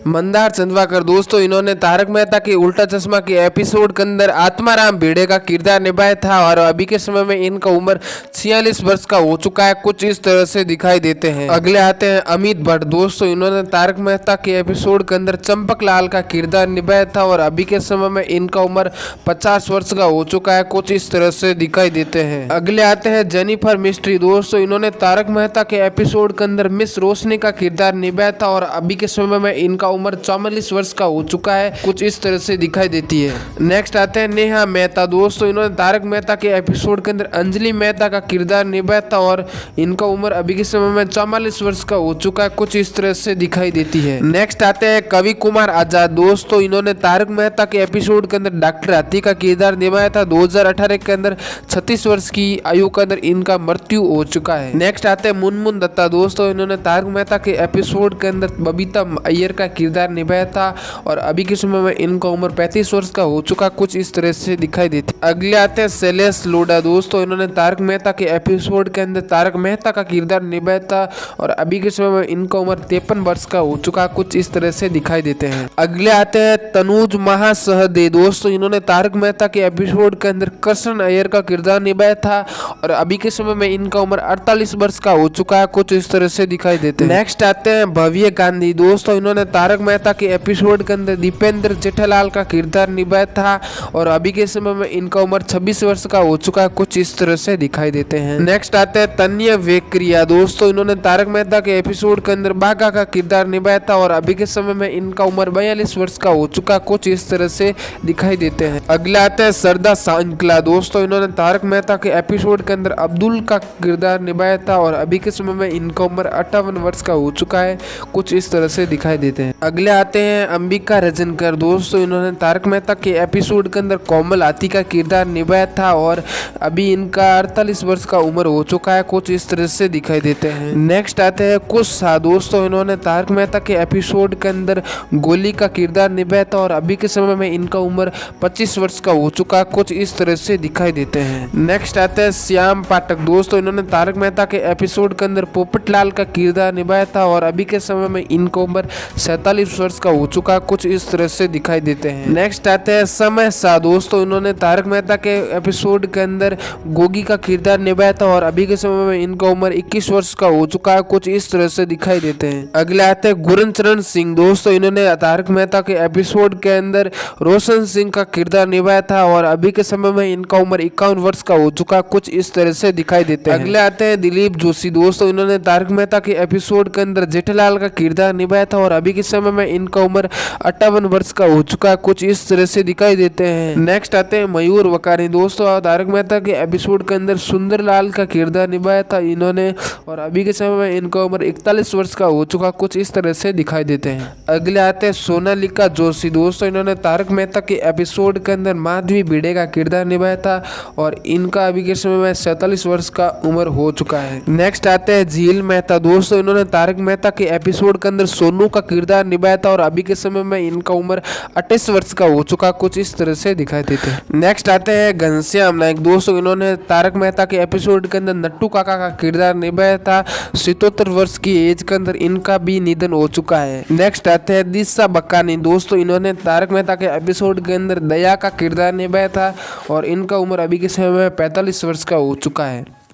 मंदार चंद्राकर दोस्तों इन्होंने तारक मेहता के उल्टा चश्मा के एपिसोड के अंदर आत्माराम भिड़े का किरदार निभाया था और अभी के समय में इनका उम्र 46 वर्ष का हो चुका है। कुछ इस तरह से दिखाई देते हैं। अगले आते हैं अमित भट्ट दोस्तों इन्होंने तारक मेहता के एपिसोड के अंदर चंपक लाल का किरदार निभाया था और अभी के समय में इनका उम्र 50 वर्ष का हो चुका है। कुछ इस तरह से दिखाई देते हैं। अगले आते हैं जेनिफर मिस्ट्री दोस्तों इन्होंने तारक मेहता के एपिसोड के अंदर मिस रोशनी का किरदार निभाया था और अभी के समय में इनका उम्र 44 वर्ष का हो चुका है। कुछ इस तरह से दिखाई देती है। नेक्स्ट आते हैं नेहा मेहता दोस्तों इन्होंने तारक मेहता के एपिसोड के अंदर अंजलि मेहता का किरदार निभाया था और इनका उम्र अभी के समय में 44 वर्ष का हो चुका है। कुछ इस तरह से दिखाई देती है। नेक्स्ट आते हैं कवि कुमार आजाद दोस्तों इन्होंने तारक मेहता के एपिसोड के अंदर डॉक्टर हाथी का किरदार निभाया था। 2018 के अंदर 36 वर्ष की आयु के अंदर इनका मृत्यु हो चुका है। नेक्स्ट आते हैं मुनमुन दत्ता दोस्तों इन्होंने तारक मेहता के एपिसोड के अंदर बबीता अय्यर का किरदार निभाया था और अभी के समय में इनका उम्र 35 वर्ष का हो चुका। कुछ इस तरह से दिखाई देती है। अगले आते हैं शैलेश लोढ़ा दोस्तों इन्होंने तारक मेहता के एपिसोड के अंदर तारक मेहता का किरदार निभाया था और अभी के समय में इनका उम्र 53 वर्ष का हो चुका। कुछ इस तरह से दिखाई देते हैं। अगले आते हैं तनुज महासहदे दोस्तों इन्होंने तारक मेहता के एपिसोड के अंदर कृष्ण अय्यर का किरदार निभाया था और अभी के समय में इनका उम्र 48 वर्ष का हो चुका है। कुछ इस तरह से दिखाई देते हैं। नेक्स्ट आते हैं भव्य गांधी दोस्तों इन्होंने तारक मेहता के एपिसोड के अंदर दीपेंद्र जेठालाल का किरदार निभाया था और अभी के समय में इनका उम्र 26 वर्ष का हो चुका है। कुछ इस तरह से दिखाई देते हैं। नेक्स्ट आते हैं तन्य वेकरिया दोस्तों इन्होंने तारक मेहता के एपिसोड के अंदर बाघा का किरदार निभाया था और अभी के समय में इनका उम्र 42 वर्ष का हो चुका। कुछ इस तरह से दिखाई देते हैं। अगले आते हैं श्रद्धा सांकला दोस्तों इन्होंने तारक मेहता के एपिसोड के अंदर अब्दुल का किरदार निभाया था और अभी के समय में इनका उम्र 58 वर्ष का हो चुका है। कुछ इस तरह से दिखाई देते हैं। अगले आते हैं अंबिका रजनकर दोस्तों इन्होंने तारक मेहता के एपिसोड के अंदर कोमल हाथी का किरदार निभाया था और अभी इनका 48 वर्ष का उम्र हो चुका है। कुछ इस तरह से दिखाई देते हैं। नेक्स्ट आते हैं कुश शाह दोस्तों इन्होंने तारक मेहता के एपिसोड के अंदर गोली का किरदार निभाया था और अभी के समय में इनका उम्र 25 वर्ष का हो चुका। कुछ इस तरह से दिखाई देते हैं। नेक्स्ट आते हैं श्याम पाठक दोस्तों इन्होंने तारक मेहता के एपिसोड के अंदर पोपटलाल का किरदार निभाया था और अभी के समय में इनका उम्र 47 वर्ष का हो चुका। कुछ इस तरह से दिखाई देते हैं। नेक्स्ट आते हैं समय शाह दोस्तों इन्होंने तारक मेहता के एपिसोड के अंदर गोगी का किरदार निभाया था और अभी के समय में इनका उम्र 21 वर्ष का हो चुका है। कुछ इस तरह से दिखाई देते हैं। अगले आते हैं गुरचरण सिंह दोस्तों इन्होंने तारक मेहता के एपिसोड के अंदर रोशन सिंह का किरदार निभाया था और अभी के समय में इनका उम्र 51 वर्ष का हो चुका। कुछ इस तरह से दिखाई देते हैं। अगले आते हैं दिलीप जोशी दोस्तों इन्होंने तारक मेहता के एपिसोड के अंदर जेठालाल का किरदार निभाया था और अभी के समय में इनका उम्र 58 वर्ष का हो चुका। कुछ इस तरह से दिखाई देते हैं। नेक्स्ट आते हैं मयूर वकानी दोस्तों तारक मेहता के एपिसोड के अंदर सुंदरलाल का किरदार निभाया था इन्होंने और अभी के समय में इनका उम्र 41 वर्ष का हो चुका। कुछ इस तरह से दिखाई देते हैं। अगले आते हैं सोनालिका जोशी दोस्तों इन्होंने तारक मेहता के एपिसोड के अंदर माधवी भिड़े का किरदार निभाया था और इनका अभी के समय में 47 वर्ष का उम्र हो चुका है। नेक्स्ट आते हैं झील मेहता दोस्तों इन्होंने तारक मेहता के एपिसोड के अंदर सोनू का किरदार निभाया था और अभी के समय में इनका उम्र 28 वर्ष का हो चुका। कुछ इस तरह से दिखाई देते हैं। नेक्स्ट आते हैं घनश्याम नायक दोस्तों इन्होंने तारक मेहता के एपिसोड के अंदर नट्टू काका का किरदार निभाया था। 77 वर्ष की एज के अंदर इनका भी निधन हो चुका है। नेक्स्ट आते हैं दिशा बक्कानी दोस्तों इन्होंने तारक मेहता के एपिसोड के अंदर दया का किरदार निभाया था और इनका उम्र अभी के समय में 45 वर्ष का हो चुका है।